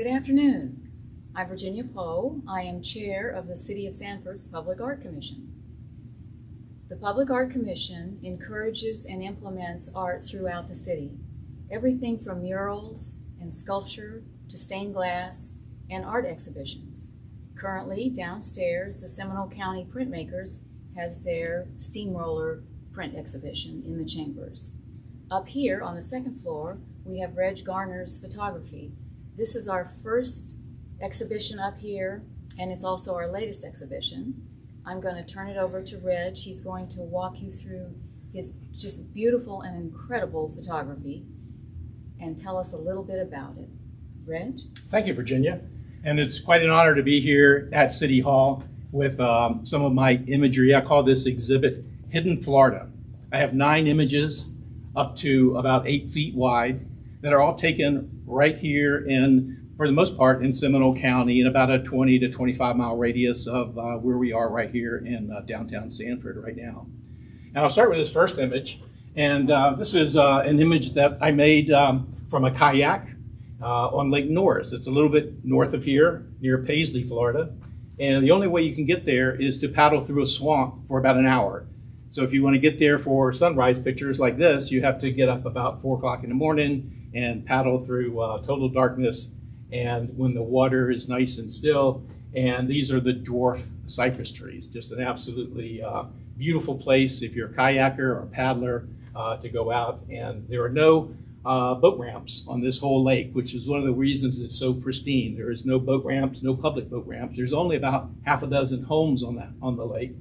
Good afternoon. I'm Virginia Poe. I am chair of the City of Sanford's Public Art Commission. The Public Art Commission encourages and implements art throughout the city. Everything from murals and sculpture to stained glass and art exhibitions. Currently, downstairs, the Seminole County Printmakers has their steamroller print exhibition in the chambers. Up here on the second floor, we have Reg Garner's photography. This is our first exhibition up here, and it's also our latest exhibition. I'm going to turn it over to Reg. He's going to walk you through his just beautiful and incredible photography and tell us a little bit about it. Reg? Thank you, Virginia. And it's quite an honor to be here at City Hall with some of my imagery. I call this exhibit Hidden Florida. I have 9 images up to about 8 feet wide that are all taken right here in, for the most part, in Seminole County in about a 20 to 25 mile radius of where we are right here in downtown Sanford right now. And I'll start with this first image. And this is an image that I made from a kayak on Lake Norris. It's a little bit north of here, near Paisley, Florida. And the only way you can get there is to paddle through a swamp for about an hour. So if you want to get there for sunrise pictures like this, you have to get up about 4 o'clock in the morning and paddle through total darkness, and when the water is nice and still. And these are the dwarf cypress trees. Just an absolutely beautiful place if you're a kayaker or a paddler to go out. And there are no boat ramps on this whole lake, which is one of the reasons it's so pristine. There is no boat ramps, no public boat ramps. There's only about half a dozen homes on the lake.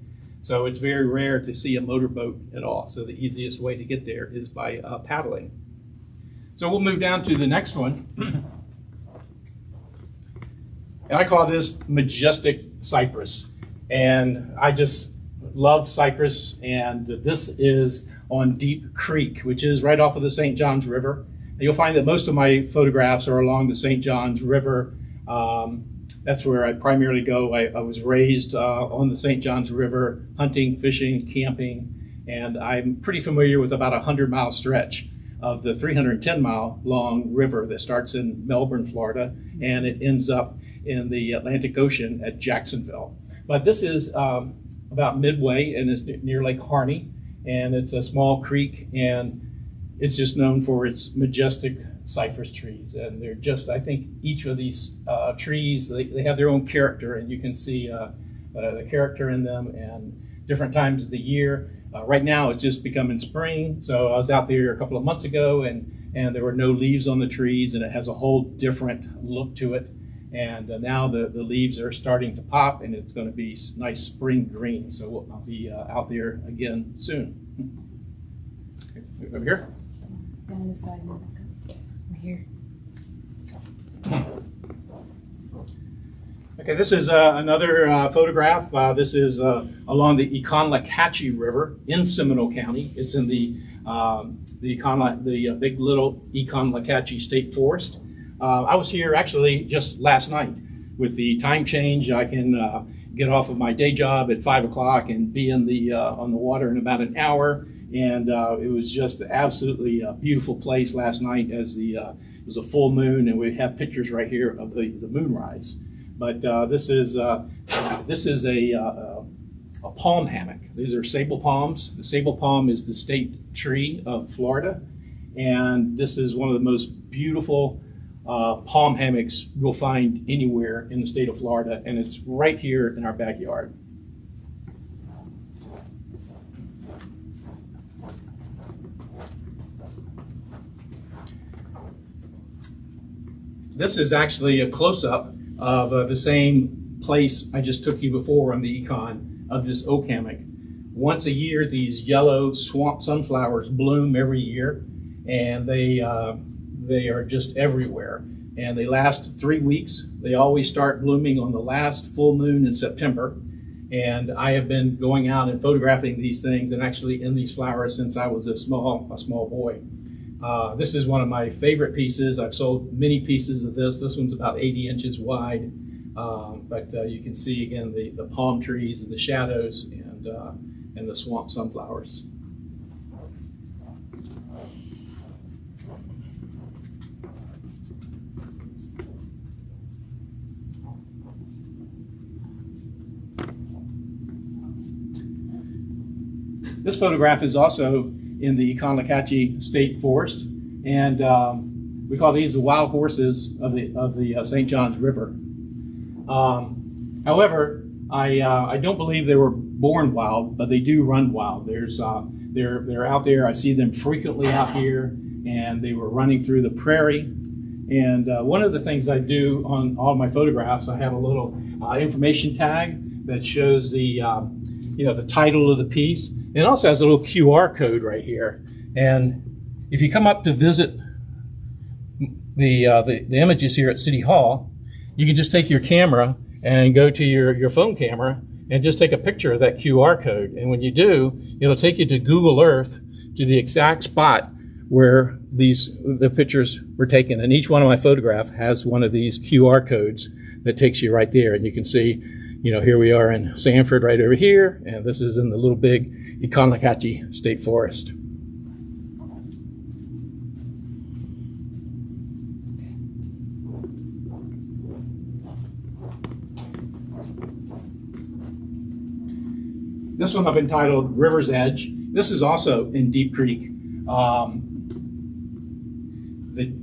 So it's very rare to see a motorboat at all. So the easiest way to get there is by paddling. So we'll move down to the next one. And I call this Majestic Cypress. And I just love cypress. And this is on Deep Creek, which is right off of the St. Johns River. And you'll find that most of my photographs are along the St. Johns River. That's where I primarily go. I was raised on the St. Johns River, hunting, fishing, camping, and I'm pretty familiar with about a 100-mile stretch of the 310-mile long river that starts in Melbourne, Florida, and it ends up in the Atlantic Ocean at Jacksonville. But this is about midway, and it's near Lake Harney, and it's a small creek, and it's just known for its majestic cypress trees. And they're just, I think each of these trees, they have their own character, and you can see the character in them and different times of the year. Right now it's just becoming spring, so I was out there a couple of months ago, and there were no leaves on the trees, and it has a whole different look to it. And now the leaves are starting to pop, and it's going to be nice spring green. So I'll be out there again soon. Okay, over here. Down this side. We're here. Okay, this is another photograph. This is along the Econlocacheague River in Seminole County. It's in the Big Little Econlocacheague State Forest. I was here actually just last night. With the time change, I can get off of my day job at 5 o'clock and be in the on the water in about an hour. And it was just absolutely a beautiful place last night, as it was a full moon, and we have pictures right here of the moonrise. But this is a palm hammock. These are sable palms. The sable palm is the state tree of Florida, and this is one of the most beautiful palm hammocks you'll find anywhere in the state of Florida, and it's right here in our backyard. This is actually a close-up of the same place I just took you before on the Econ, of this oak hammock. Once a year, these yellow swamp sunflowers bloom every year, and they are just everywhere. And they last 3 weeks. They always start blooming on the last full moon in September. And I have been going out and photographing these things and actually in these flowers since I was a small boy. This is one of my favorite pieces. I've sold many pieces of this. This one's about 80 inches wide. But you can see again the palm trees and the shadows and the swamp sunflowers. This photograph is also in the Econlocache State Forest, and we call these the wild horses of the St. Johns River. However, I don't believe they were born wild, but they do run wild. They're out there. I see them frequently out here, and they were running through the prairie. And one of the things I do on all my photographs, I have a little information tag that shows the the title of the piece. It also has a little QR code right here. And if you come up to visit the images here at City Hall, you can just take your camera and go to your phone camera and just take a picture of that QR code. And when you do, it'll take you to Google Earth to the exact spot where the pictures were taken. And each one of my photographs has one of these QR codes that takes you right there. And you can see, here we are in Sanford right over here, and this is in the little big Econlocache State Forest. This one I've entitled River's Edge. This is also in Deep Creek.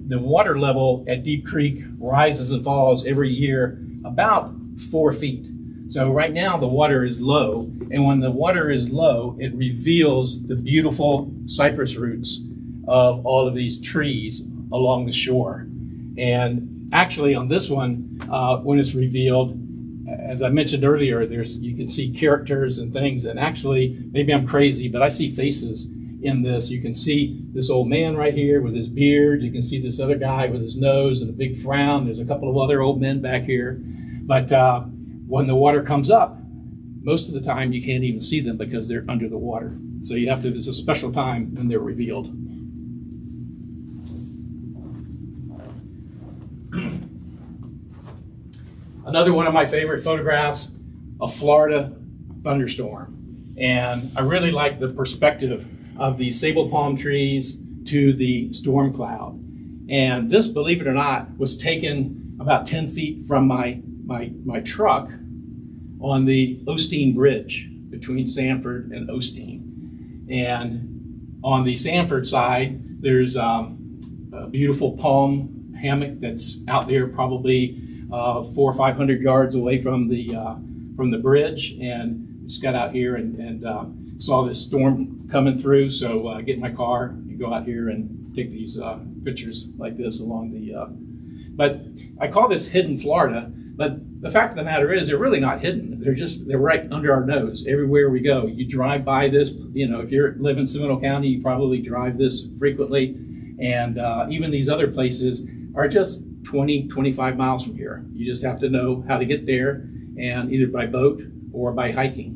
The water level at Deep Creek rises and falls every year about 4 feet. So right now the water is low, and when the water is low, it reveals the beautiful cypress roots of all of these trees along the shore. And actually on this one, when it's revealed, as I mentioned earlier, you can see characters and things, and actually, maybe I'm crazy, but I see faces in this. You can see this old man right here with his beard. You can see this other guy with his nose and a big frown. There's a couple of other old men back here. But when the water comes up, most of the time you can't even see them because they're under the water. So it's a special time when they're revealed. Another one of my favorite photographs, a Florida thunderstorm. And I really like the perspective of the sable palm trees to the storm cloud. And this, believe it or not, was taken about 10 feet from my truck on the Osteen Bridge between Sanford and Osteen. And on the Sanford side, there's a beautiful palm hammock that's out there probably 400 or 500 yards away from the bridge, and just got out here and saw this storm coming through. So I get in my car and go out here and take these pictures like this along the. But I call this hidden Florida. But the fact of the matter is, they're really not hidden. They're right under our nose everywhere we go. You drive by this. If you live in Seminole County, you probably drive this frequently, and even these other places are just 20, 25 miles from here. You just have to know how to get there, and either by boat or by hiking.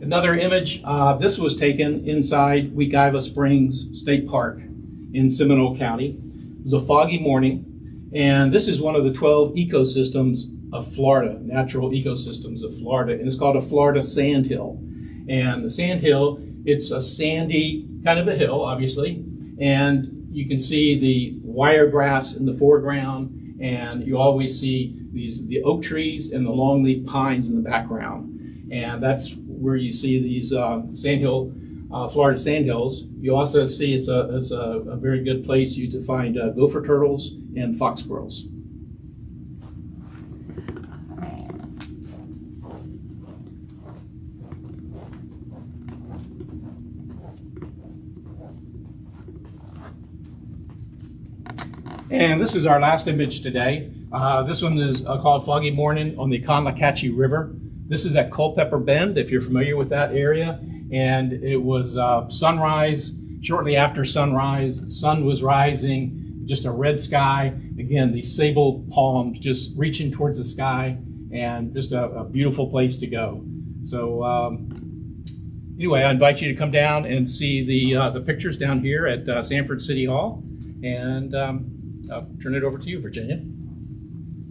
Another image, this was taken inside Wekiva Springs State Park in Seminole County. It was a foggy morning, and this is one of the 12 ecosystems of Florida, natural ecosystems of Florida, and it's called a Florida sandhill. And the sandhill, it's a sandy kind of a hill, obviously, and you can see the wiregrass in the foreground, and you always see the oak trees and the longleaf pines in the background. And that's where you see these Florida sandhills. You also see it's a very good place to find gopher turtles and fox squirrels. And this is our last image today. This one is called Foggy Morning on the Econlocache River. This is at Culpeper Bend, if you're familiar with that area. And it was sunrise, shortly after sunrise. The sun was rising, just a red sky. Again, these sable palms just reaching towards the sky, and just a beautiful place to go. So anyway, I invite you to come down and see the pictures down here at Sanford City Hall. And I'll turn it over to you, Virginia.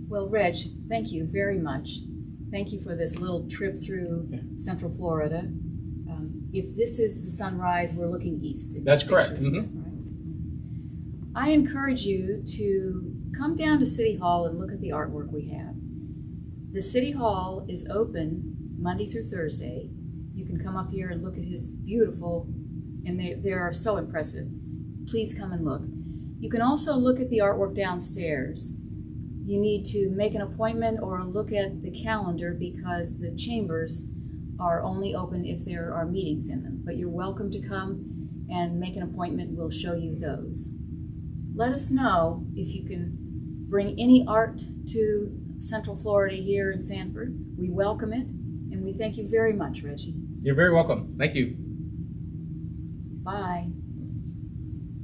Well, Reg, thank you very much. Thank you for this little trip through Central Florida. If this is the sunrise, we're looking east. That's correct. Mm-hmm. Right? I encourage you to come down to City Hall and look at the artwork we have. The City Hall is open Monday through Thursday. You can come up here and look at his beautiful, and they are so impressive. Please come and look. You can also look at the artwork downstairs. You need to make an appointment or look at the calendar because the chambers are only open if there are meetings in them. But you're welcome to come and make an appointment. We'll show you those. Let us know if you can bring any art to Central Florida here in Sanford. We welcome it, and we thank you very much, Reggie. You're very welcome. Thank you. Bye.